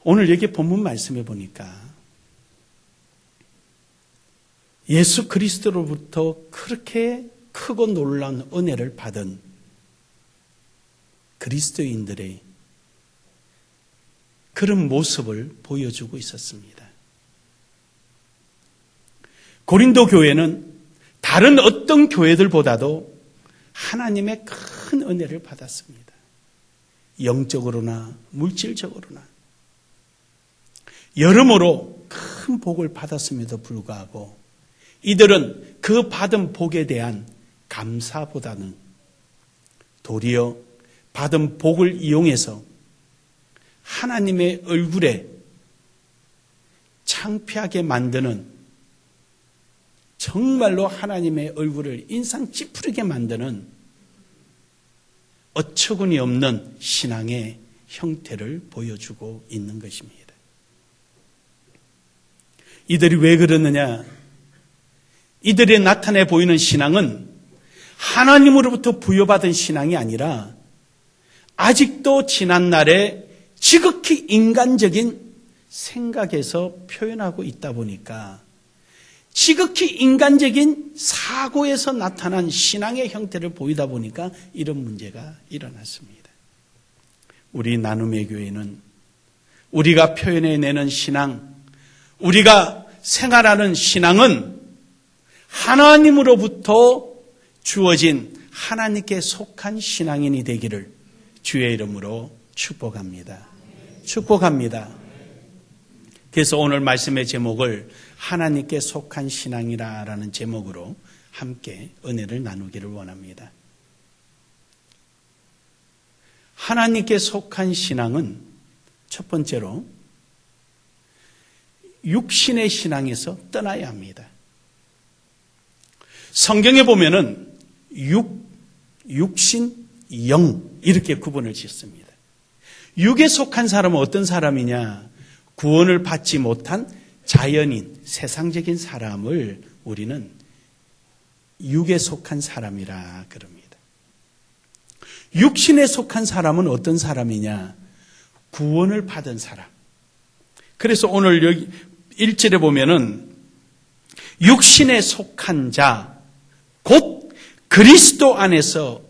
오늘 여기 본문 말씀해 보니까 예수 그리스도로부터 그렇게 크고 놀라운 은혜를 받은 그리스도인들의 그런 모습을 보여주고 있었습니다. 고린도 교회는 다른 어떤 교회들보다도 하나님의 큰 은혜를 받았습니다. 영적으로나 물질적으로나 여러모로 큰 복을 받았음에도 불구하고 이들은 그 받은 복에 대한 감사보다는 도리어 받은 복을 이용해서 하나님의 얼굴에 창피하게 만드는, 정말로 하나님의 얼굴을 인상 찌푸리게 만드는 어처구니 없는 신앙의 형태를 보여주고 있는 것입니다. 이들이 왜 그러느냐? 이들이 나타내 보이는 신앙은 하나님으로부터 부여받은 신앙이 아니라 아직도 지난날에 지극히 인간적인 생각에서 표현하고 있다 보니까 지극히 인간적인 사고에서 나타난 신앙의 형태를 보이다 보니까 이런 문제가 일어났습니다. 우리 나눔의 교회는 우리가 표현해내는 신앙, 우리가 생활하는 신앙은 하나님으로부터 주어진 하나님께 속한 신앙인이 되기를 주의 이름으로 축복합니다. 축복합니다. 그래서 오늘 말씀의 제목을 하나님께 속한 신앙이라는 제목으로 함께 은혜를 나누기를 원합니다. 하나님께 속한 신앙은 첫 번째로 육신의 신앙에서 떠나야 합니다. 성경에 보면은 육신, 영 이렇게 구분을 짓습니다. 육에 속한 사람은 어떤 사람이냐? 구원을 받지 못한 자연인, 세상적인 사람을 우리는 육에 속한 사람이라 그럽니다. 육신에 속한 사람은 어떤 사람이냐? 구원을 받은 사람. 그래서 오늘 여기 1절에 보면은 육신에 속한 자, 곧 그리스도 안에서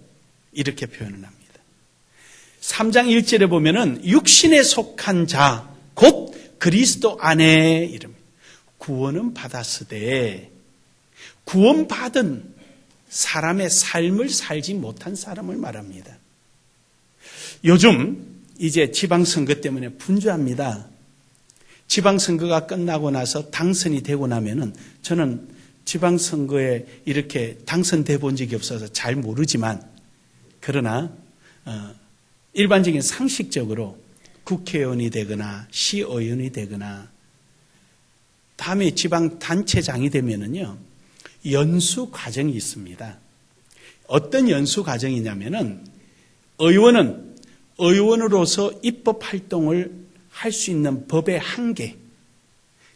이렇게 표현을 합니다. 3장 1절에 보면은 육신에 속한 자, 곧 그리스도 안에 이릅니다. 구원은 받았으되 구원받은 사람의 삶을 살지 못한 사람을 말합니다. 요즘 이제 지방선거 때문에 분주합니다. 지방선거가 끝나고 나서 당선이 되고 나면은 저는 지방선거에 이렇게 당선돼 본 적이 없어서 잘 모르지만 그러나 일반적인 상식적으로 국회의원이 되거나 시의원이 되거나 다음에 지방단체장이 되면은요 연수 과정이 있습니다. 어떤 연수 과정이냐면은 의원은 의원으로서 입법 활동을 할 수 있는 법의 한계,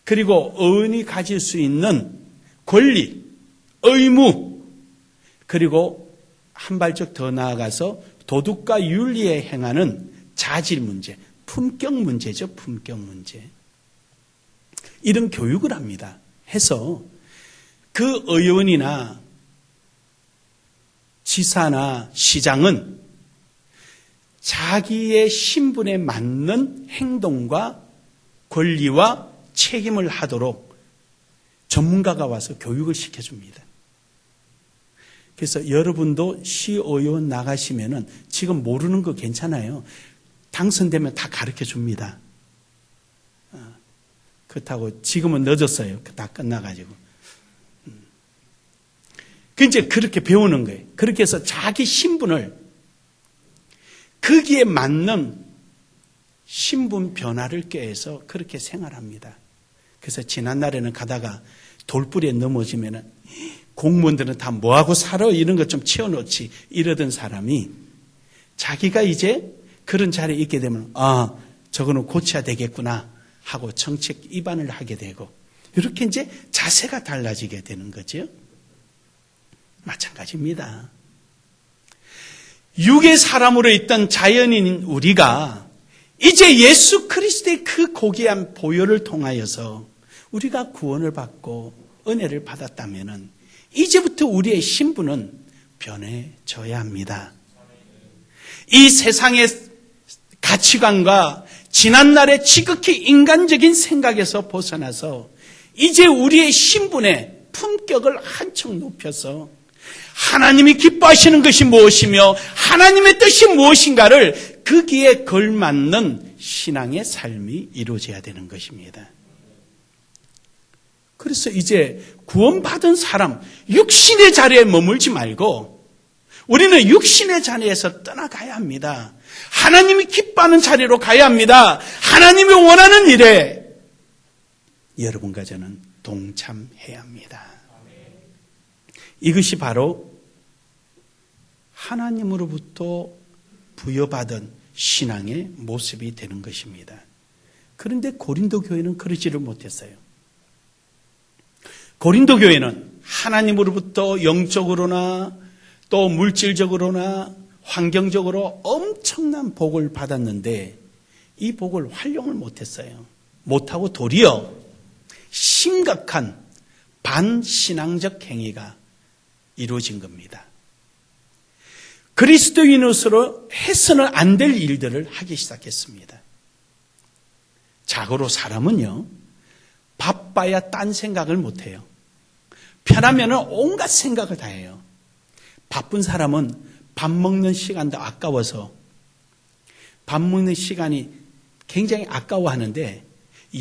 그리고 의원이 가질 수 있는 권리, 의무, 그리고 한 발짝 더 나아가서 도덕과 윤리에 행하는 자질 문제, 품격 문제죠. 품격 문제. 이런 교육을 합니다. 해서 그 의원이나 지사나 시장은 자기의 신분에 맞는 행동과 권리와 책임을 하도록 전문가가 와서 교육을 시켜줍니다. 그래서 여러분도 시의원 나가시면은 지금 모르는 거 괜찮아요. 당선되면 다 가르쳐 줍니다. 그렇다고 지금은 늦었어요. 다 끝나가지고. 이제 그렇게 배우는 거예요. 그렇게 해서 자기 신분을 거기에 맞는 신분 변화를 꾀해서 그렇게 생활합니다. 그래서 지난날에는 가다가 돌부리에 넘어지면은 공무원들은 다 뭐하고 살아? 이런 것 좀 치워놓지. 이러던 사람이 자기가 이제 그런 자리에 있게 되면 저거는 고쳐야 되겠구나 하고 정책 입안을 하게 되고 이렇게 이제 자세가 달라지게 되는 거죠. 마찬가지입니다. 육의 사람으로 있던 자연인 우리가 이제 예수 그리스도의 그 고귀한 보혈을 통하여서 우리가 구원을 받고 은혜를 받았다면 이제부터 우리의 신분은 변해져야 합니다. 이 세상의 가치관과 지난날의 지극히 인간적인 생각에서 벗어나서 이제 우리의 신분의 품격을 한층 높여서 하나님이 기뻐하시는 것이 무엇이며 하나님의 뜻이 무엇인가를 거기에 걸맞는 신앙의 삶이 이루어져야 되는 것입니다. 그래서 이제 구원받은 사람, 육신의 자리에 머물지 말고 우리는 육신의 자리에서 떠나가야 합니다. 하나님이 기뻐하는 자리로 가야 합니다. 하나님이 원하는 일에 여러분과 저는 동참해야 합니다. 이것이 바로 하나님으로부터 부여받은 신앙의 모습이 되는 것입니다. 그런데 고린도 교회는 그러지를 못했어요. 고린도 교회는 하나님으로부터 영적으로나 또 물질적으로나 환경적으로 엄청난 복을 받았는데 이 복을 활용을 못했어요. 못하고 도리어 심각한 반신앙적 행위가 이루어진 겁니다. 그리스도인으로서 해서는 안 될 일들을 하기 시작했습니다. 자고로 사람은요, 바빠야 딴 생각을 못해요. 편하면 온갖 생각을 다 해요. 바쁜 사람은 밥 먹는 시간도 아까워서 밥 먹는 시간이 굉장히 아까워하는데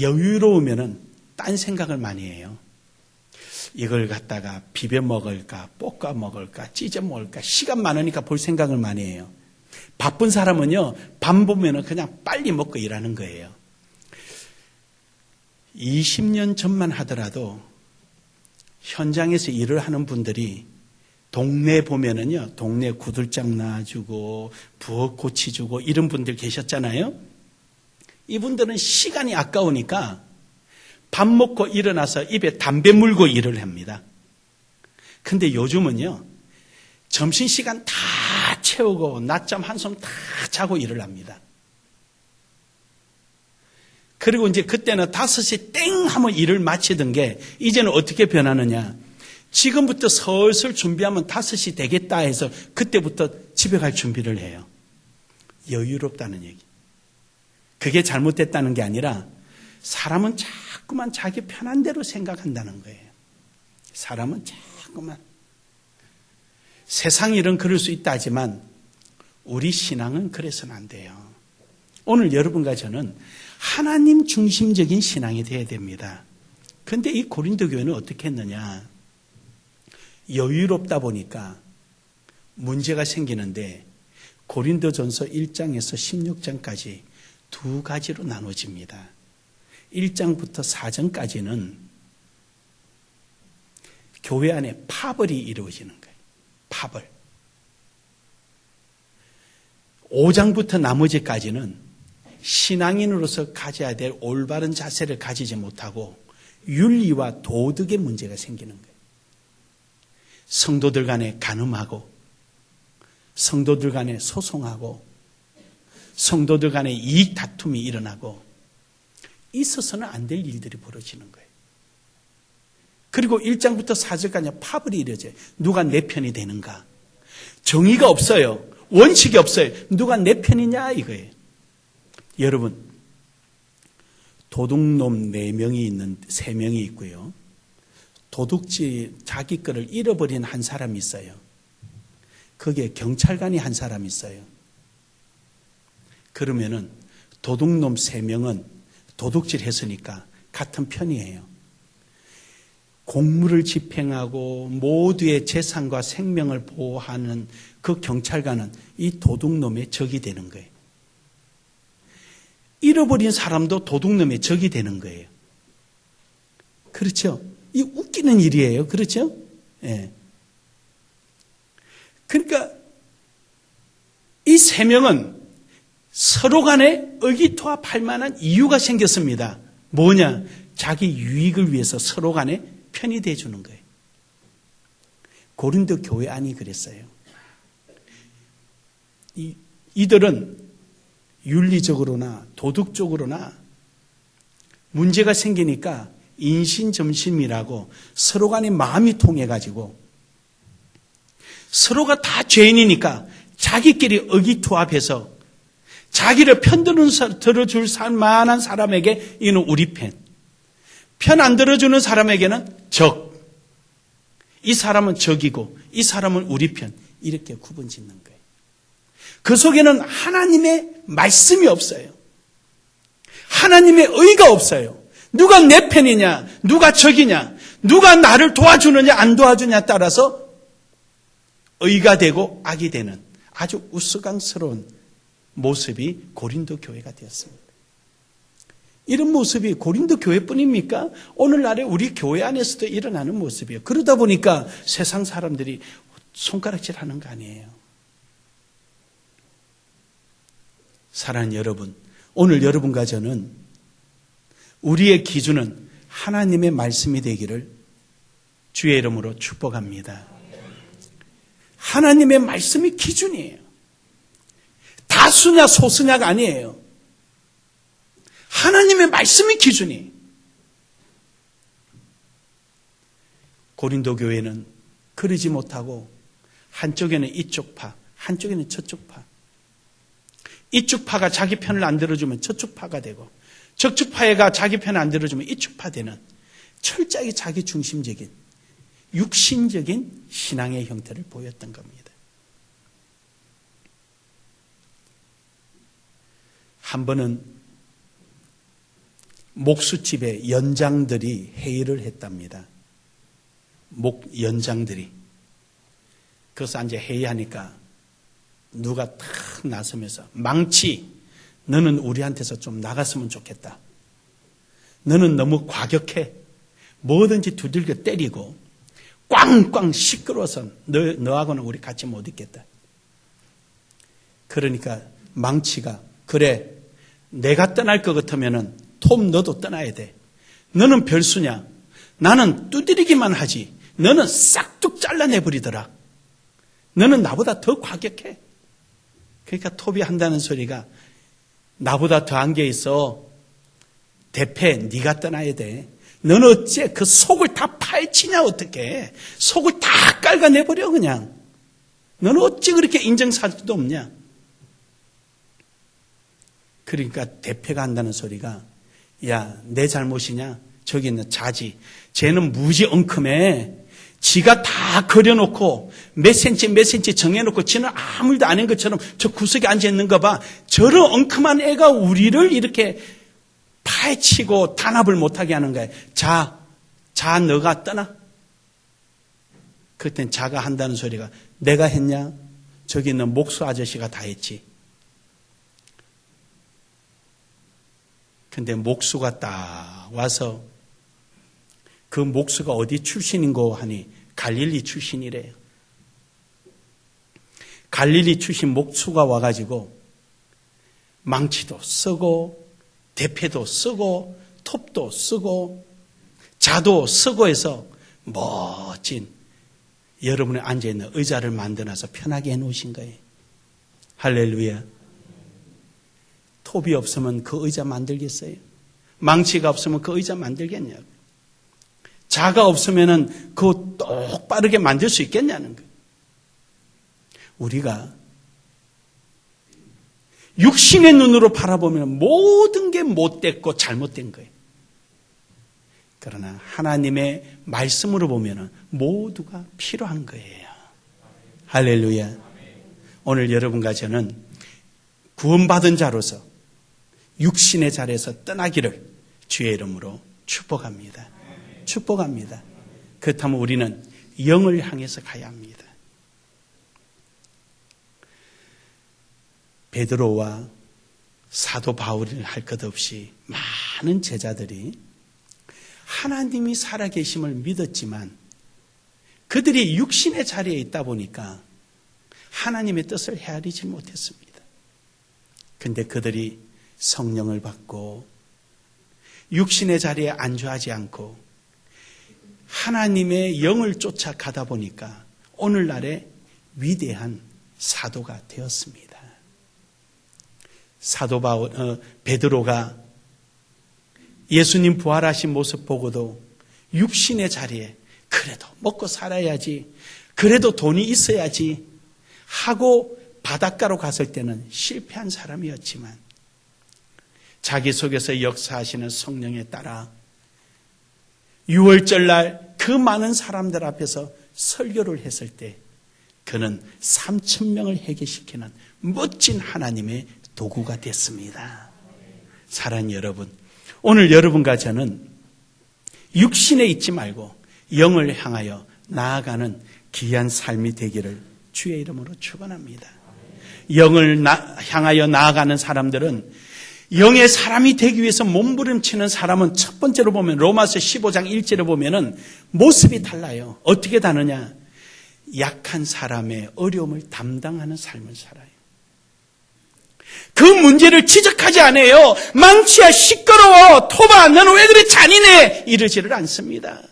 여유로우면 딴 생각을 많이 해요. 이걸 갖다가 비벼 먹을까, 볶아 먹을까, 찢어 먹을까, 시간 많으니까 볼 생각을 많이 해요. 바쁜 사람은요, 밥 보면은 그냥 빨리 먹고 일하는 거예요. 20년 전만 하더라도 현장에서 일을 하는 분들이 동네 보면은요, 동네 구들장 놔주고, 부엌 고치주고, 이런 분들 계셨잖아요? 이분들은 시간이 아까우니까 밥 먹고 일어나서 입에 담배 물고 일을 합니다. 근데 요즘은요, 점심시간 다 채우고, 낮잠 한숨 다 자고 일을 합니다. 그리고 이제 그때는 5시 땡 하면 일을 마치던 게, 이제는 어떻게 변하느냐. 지금부터 슬슬 준비하면 5시 되겠다 해서 그때부터 집에 갈 준비를 해요. 여유롭다는 얘기. 그게 잘못됐다는 게 아니라 사람은 자꾸만 자기 편한 대로 생각한다는 거예요. 사람은 자꾸만. 세상 일은 그럴 수 있다 하지만 우리 신앙은 그래서는 안 돼요. 오늘 여러분과 저는 하나님 중심적인 신앙이 되어야 됩니다. 그런데 이 고린도 교회는 어떻게 했느냐. 여유롭다 보니까 문제가 생기는데 고린도전서 1장에서 16장까지 두 가지로 나눠집니다. 1장부터 4장까지는 교회 안에 파벌이 이루어지는 거예요. 파벌. 5장부터 나머지까지는 신앙인으로서 가져야 될 올바른 자세를 가지지 못하고 윤리와 도덕의 문제가 생기는 거예요. 성도들 간에 간음하고, 성도들 간에 소송하고, 성도들 간에 이익 다툼이 일어나고, 있어서는 안 될 일들이 벌어지는 거예요. 그리고 1장부터 4절까지 파벌이 이루어져요. 누가 내 편이 되는가? 정의가 없어요. 원칙이 없어요. 누가 내 편이냐 이거예요. 여러분, 도둑놈 3명이 있고요. 도둑질 자기 거를 잃어버린 한 사람이 있어요. 거기에 경찰관이 한 사람이 있어요. 그러면은 도둑놈 3명은 도둑질 했으니까 같은 편이에요. 공무를 집행하고 모두의 재산과 생명을 보호하는 그 경찰관은 이 도둑놈의 적이 되는 거예요. 잃어버린 사람도 도둑놈의 적이 되는 거예요. 그렇죠? 이 웃기는 일이에요. 그렇죠? 예. 그러니까 이 3명은 서로 간에 의기투합할 만한 이유가 생겼습니다. 뭐냐? 자기 유익을 위해서 서로 간에 편이 돼주는 거예요. 고린도 교회 안이 그랬어요. 이들은 윤리적으로나 도덕적으로나 문제가 생기니까 인신점심이라고 서로 간에 마음이 통해가지고 서로가 다 죄인이니까 자기끼리 의기투합해서 자기를 들어줄 만한 사람에게 이는 우리 편 안 들어주는 사람에게는 적. 이 사람은 적이고 이 사람은 우리 편. 이렇게 구분 짓는 거예요. 그 속에는 하나님의 말씀이 없어요. 하나님의 의가 없어요. 누가 내 편이냐, 누가 적이냐, 누가 나를 도와주느냐 안 도와주냐에 따라서 의가 되고 악이 되는 아주 우스꽝스러운 모습이 고린도 교회가 되었습니다. 이런 모습이 고린도 교회뿐입니까? 오늘날에 우리 교회 안에서도 일어나는 모습이에요. 그러다 보니까 세상 사람들이 손가락질하는 거 아니에요. 사랑하는 여러분, 오늘 여러분과 저는 우리의 기준은 하나님의 말씀이 되기를 주의 이름으로 축복합니다. 하나님의 말씀이 기준이에요. 다수냐 소수냐가 아니에요. 하나님의 말씀이 기준이에요. 고린도 교회는 그러지 못하고 한쪽에는 이쪽 파, 한쪽에는 저쪽 파. 이쪽 파가 자기 편을 안 들어주면 저쪽 파가 되고 저쪽 파가 자기 편을 안 들어주면 이쪽 파 되는 철저하게 자기 중심적인 육신적인 신앙의 형태를 보였던 겁니다. 한 번은 목수집에 연장들이 회의를 했답니다. 연장들이. 그래서 이제 회의하니까 누가 탁 나서면서 망치, 너는 우리한테서 좀 나갔으면 좋겠다. 너는 너무 과격해. 뭐든지 두들겨 때리고 꽝꽝 시끄러워서 너하고는 우리 같이 못 있겠다. 그러니까 망치가 그래 내가 떠날 것 같으면은 톰 너도 떠나야 돼. 너는 별수냐? 나는 두드리기만 하지. 너는 싹둑 잘라내버리더라. 너는 나보다 더 과격해. 그러니까 톱이 한다는 소리가 나보다 더한 게 있어. 대패 네가 떠나야 돼. 너는 어째 그 속을 다 파헤치냐 어떻게. 속을 다 깔아내버려 그냥. 너는 어찌 그렇게 인정사실도 없냐. 그러니까 대패가 한다는 소리가 야, 내 잘못이냐? 저기 있는 자지. 쟤는 무지 엉큼해. 지가 다 그려놓고 몇 센치 정해놓고 지는 아무 일도 안 한 것처럼 저 구석에 앉아있는 거 봐. 저런 엉큼한 애가 우리를 이렇게 파헤치고 단합을 못하게 하는 거야. 자, 너가 떠나. 그땐 자가 한다는 소리가 내가 했냐? 저기 있는 목수 아저씨가 다 했지. 근데 목수가 딱 와서 그 목수가 어디 출신인고 하니 갈릴리 출신이래요. 갈릴리 출신 목수가 와가지고 망치도 쓰고 대패도 쓰고 톱도 쓰고 자도 쓰고 해서 멋진 여러분이 앉아있는 의자를 만들어서 편하게 해놓으신 거예요. 할렐루야. 톱이 없으면 그 의자 만들겠어요? 망치가 없으면 그 의자 만들겠냐고. 자가 없으면 그거 똑바르게 만들 수 있겠냐는 거예요. 우리가 육신의 눈으로 바라보면 모든 게 못됐고 잘못된 거예요. 그러나 하나님의 말씀으로 보면 모두가 필요한 거예요. 할렐루야. 오늘 여러분과 저는 구원받은 자로서 육신의 자리에서 떠나기를 주의 이름으로 축복합니다. 축복합니다. 그렇다면 우리는 영을 향해서 가야 합니다. 베드로와 사도 바울을 할 것 없이 많은 제자들이 하나님이 살아계심을 믿었지만 그들이 육신의 자리에 있다 보니까 하나님의 뜻을 헤아리지 못했습니다. 그런데 그들이 성령을 받고 육신의 자리에 안주하지 않고 하나님의 영을 쫓아가다 보니까 오늘날의 위대한 사도가 되었습니다. 사도 베드로가 예수님 부활하신 모습 보고도 육신의 자리에 그래도 먹고 살아야지, 그래도 돈이 있어야지 하고 바닷가로 갔을 때는 실패한 사람이었지만 자기 속에서 역사하시는 성령에 따라 6월절 날 그 많은 사람들 앞에서 설교를 했을 때 그는 3,000명을 해결시키는 멋진 하나님의 도구가 됐습니다. 사랑하는 여러분, 오늘 여러분과 저는 육신에 있지 말고 영을 향하여 나아가는 귀한 삶이 되기를 주의 이름으로 축원합니다. 영을 향하여 나아가는 사람들은, 영의 사람이 되기 위해서 몸부림치는 사람은 첫 번째로 보면 로마서 15장 1절에 보면은 모습이 달라요. 어떻게 다르냐? 약한 사람의 어려움을 담당하는 삶을 살아요. 그 문제를 지적하지 않아요. 망치야, 시끄러워, 토바, 너는 왜 그래 잔인해, 이러지를 않습니다.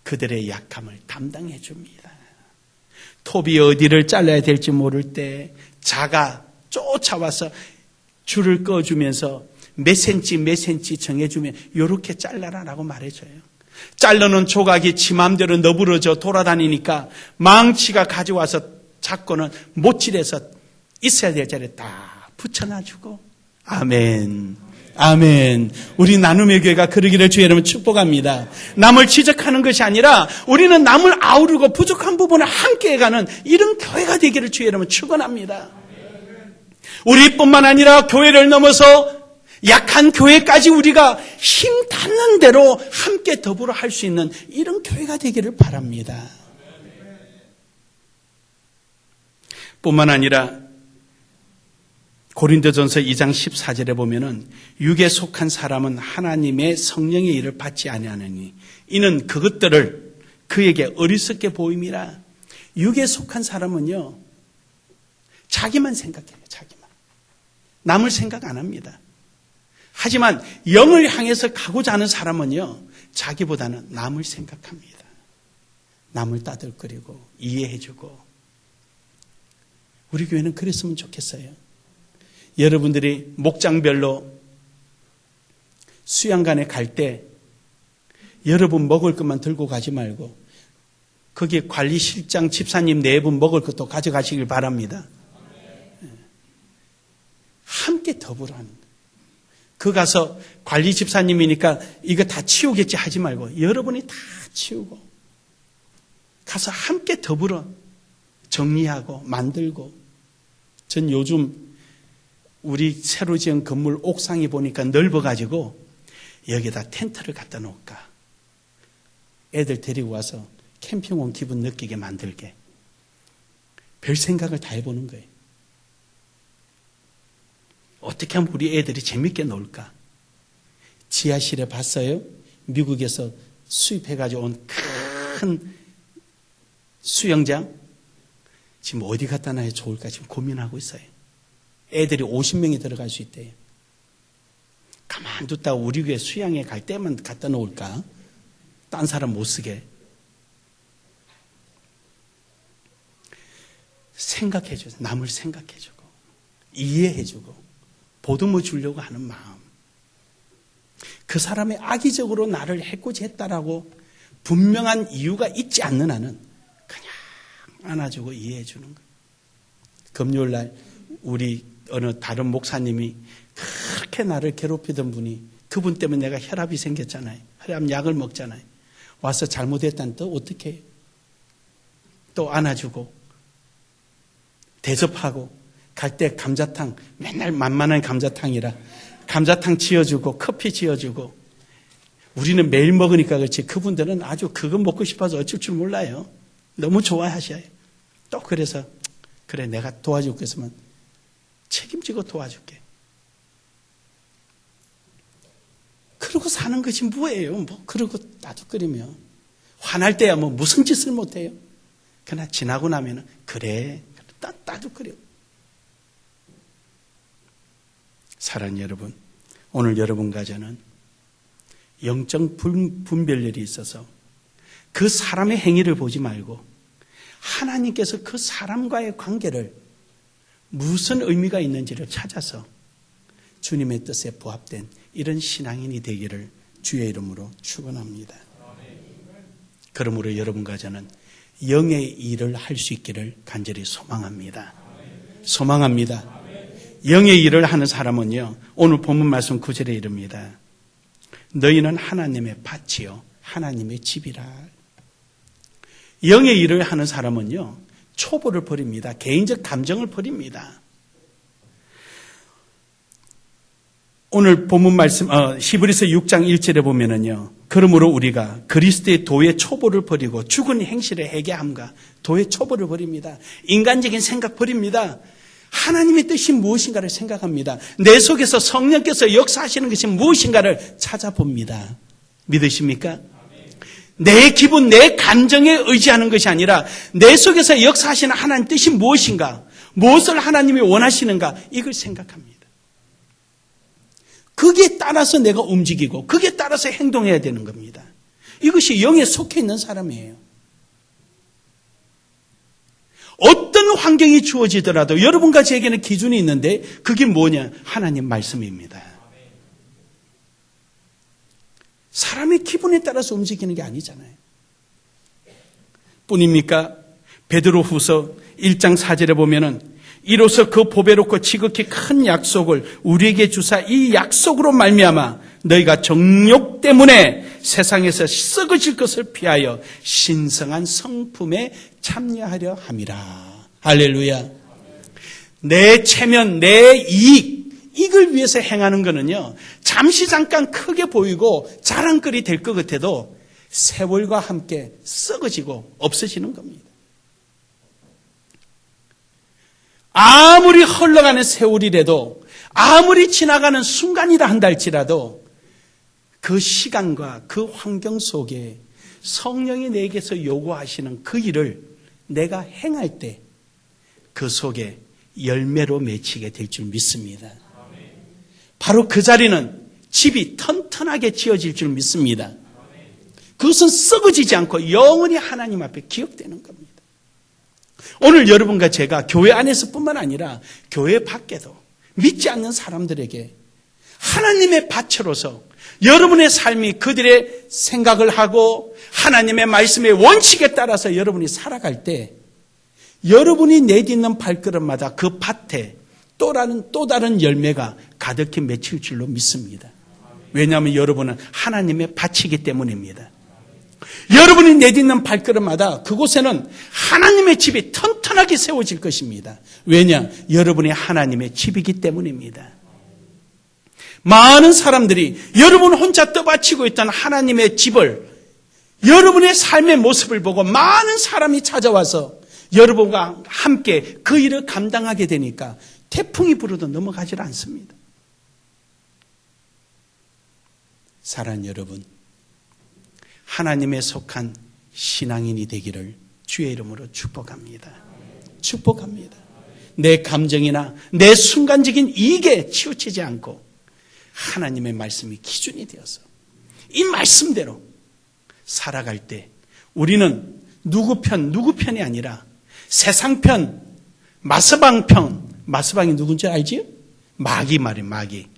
그들의 약함을 담당해 줍니다. 톱이 어디를 잘라야 될지 모를 때 자가 쫓아와서 줄을 꺼주면서 몇 센치 정해주면 이렇게 잘라라라고 말해줘요. 자르는 조각이 지 맘대로 너부러져 돌아다니니까 망치가 가져와서 잡고는 못질해서 있어야 될 자리에 딱 붙여놔주고. 아멘. 아멘. 우리 나눔의 교회가 그러기를 주의 이름으로 축복합니다. 남을 지적하는 것이 아니라 우리는 남을 아우르고 부족한 부분을 함께 해가는 이런 교회가 되기를 주의 이름으로 축원합니다. 우리뿐만 아니라 교회를 넘어서 약한 교회까지 우리가 힘 닿는 대로 함께 더불어 할 수 있는 이런 교회가 되기를 바랍니다. 뿐만 아니라 고린도전서 2장 14절에 보면은 육에 속한 사람은 하나님의 성령의 일을 받지 아니하느니 이는 그것들을 그에게 어리석게 보임이라. 육에 속한 사람은요, 자기만 생각해요. 자기만. 남을 생각 안 합니다. 하지만 영을 향해서 가고자 하는 사람은요, 자기보다는 남을 생각합니다. 남을 따돌거리고 이해해주고. 우리 교회는 그랬으면 좋겠어요. 여러분들이 목장별로 수양관에 갈 때 여러분 먹을 것만 들고 가지 말고 거기에 관리실장 집사님 네 분 먹을 것도 가져가시길 바랍니다. 함께 더불어 하는 거예요. 그 가서 관리 집사님이니까 이거 다 치우겠지 하지 말고 여러분이 다 치우고 가서 함께 더불어 정리하고 만들고. 전 요즘 우리 새로 지은 건물 옥상에 보니까 넓어가지고 여기다 텐트를 갖다 놓을까. 애들 데리고 와서 캠핑 온 기분 느끼게 만들게. 별 생각을 다 해보는 거예요. 어떻게 하면 우리 애들이 재밌게 놀까? 지하실에 봤어요? 미국에서 수입해가지고 온 큰 수영장? 지금 어디 갖다 놔야 좋을까 지금 고민하고 있어요. 애들이 50명이 들어갈 수 있대요. 가만뒀다가 우리 교회 수양회 갈 때만 갖다 놓을까? 딴 사람 못 쓰게. 생각해주고, 남을 생각해주고, 이해해주고, 보듬어 주려고 하는 마음. 그 사람이 악의적으로 나를 해코지했다라고 분명한 이유가 있지 않는 한은 그냥 안아주고 이해해주는 거예요. 금요일 날 우리 어느 다른 목사님이 그렇게 나를 괴롭히던 분이, 그분 때문에 내가 혈압이 생겼잖아요. 혈압 약을 먹잖아요. 와서 잘못했다는 또 어떻게 해요? 또 안아주고 대접하고 갈 때 감자탕, 맨날 만만한 감자탕이라 감자탕 지어주고 커피 지어주고. 우리는 매일 먹으니까 그렇지 그분들은 아주 그거 먹고 싶어서 어쩔 줄 몰라요. 너무 좋아하셔요. 또 그래서 그래 내가 도와줄 거 있으면 책임지고 도와줄게. 그러고 사는 것이 뭐예요? 뭐 그러고 따뜻거리며 화날 때야 뭐 무슨 짓을 못해요. 그러나 지나고 나면은 그래 따뜻거려. 사랑하는 여러분, 오늘 여러분과 저는 영적 분별력이 있어서 그 사람의 행위를 보지 말고 하나님께서 그 사람과의 관계를 무슨 의미가 있는지를 찾아서 주님의 뜻에 부합된 이런 신앙인이 되기를 주의 이름으로 축원합니다. 그러므로 여러분과 저는 영의 일을 할 수 있기를 간절히 소망합니다. 소망합니다. 영의 일을 하는 사람은요, 오늘 본문 말씀 9절에 이릅니다. 너희는 하나님의 밭이요 하나님의 집이라. 영의 일을 하는 사람은요, 초보를 버립니다. 개인적 감정을 버립니다. 오늘 본문 말씀 히브리서 6장 1절에 보면은요, 그러므로 우리가 그리스도의 도의 초보를 버리고 죽은 행실에 회개함과 도의 초보를 버립니다. 인간적인 생각 버립니다. 하나님의 뜻이 무엇인가를 생각합니다. 내 속에서 성령께서 역사하시는 것이 무엇인가를 찾아봅니다. 믿으십니까? 내 기분, 내 감정에 의지하는 것이 아니라 내 속에서 역사하시는 하나님 뜻이 무엇인가, 무엇을 하나님이 원하시는가, 이걸 생각합니다. 거기에 따라서 내가 움직이고 거기에 따라서 행동해야 되는 겁니다. 이것이 영에 속해 있는 사람이에요. 어떤 환경이 주어지더라도 여러분과 저에게는 기준이 있는데 그게 뭐냐? 하나님 말씀입니다. 사람의 기분에 따라서 움직이는 게 아니잖아요. 뿐입니까? 베드로후서 1장 4절에 보면은 이로써 그 보배롭고 지극히 큰 약속을 우리에게 주사 이 약속으로 말미암아 너희가 정욕 때문에 세상에서 썩어질 것을 피하여 신성한 성품에 참여하려 함이라. 할렐루야. 내 체면, 내 이익을 위해서 행하는 거는요, 잠시 잠깐 크게 보이고 자랑거리 될 것 같아도 세월과 함께 썩어지고 없어지는 겁니다. 아무리 흘러가는 세월이라도, 아무리 지나가는 순간이라 한다 할지라도 그 시간과 그 환경 속에 성령이 내게서 요구하시는 그 일을 내가 행할 때 그 속에 열매로 맺히게 될 줄 믿습니다. 바로 그 자리는 집이 튼튼하게 지어질 줄 믿습니다. 그것은 썩어지지 않고 영원히 하나님 앞에 기억되는 겁니다. 오늘 여러분과 제가 교회 안에서뿐만 아니라 교회 밖에도 믿지 않는 사람들에게 하나님의 밭으로서 여러분의 삶이 그들의 생각을 하고 하나님의 말씀의 원칙에 따라서 여러분이 살아갈 때 여러분이 내딛는 발걸음마다 그 밭에 또 다른 열매가 가득히 맺힐 줄로 믿습니다. 왜냐하면 여러분은 하나님의 밭이기 때문입니다. 여러분이 내딛는 발걸음마다 그곳에는 하나님의 집이 튼튼하게 세워질 것입니다. 왜냐? 여러분이 하나님의 집이기 때문입니다. 많은 사람들이 여러분 혼자 떠받치고 있던 하나님의 집을, 여러분의 삶의 모습을 보고 많은 사람이 찾아와서 여러분과 함께 그 일을 감당하게 되니까 태풍이 불어도 넘어가질 않습니다. 사랑하는 여러분, 하나님에 속한 신앙인이 되기를 주의 이름으로 축복합니다. 축복합니다. 내 감정이나 내 순간적인 이익에 치우치지 않고 하나님의 말씀이 기준이 되어서 이 말씀대로 살아갈 때 우리는 누구 편이 아니라 세상 편, 마스방 편, 마스방이 누군지 알지요? 마귀 말이에요, 마귀.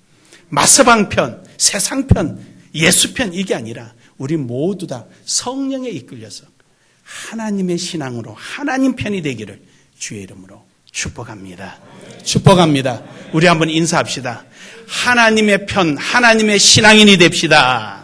마스방 편, 세상 편, 예수 편, 이게 아니라 우리 모두 다 성령에 이끌려서 하나님의 신앙으로 하나님 편이 되기를 주의 이름으로 축복합니다. 축복합니다. 우리 한번 인사합시다. 하나님의 편, 하나님의 신앙인이 됩시다.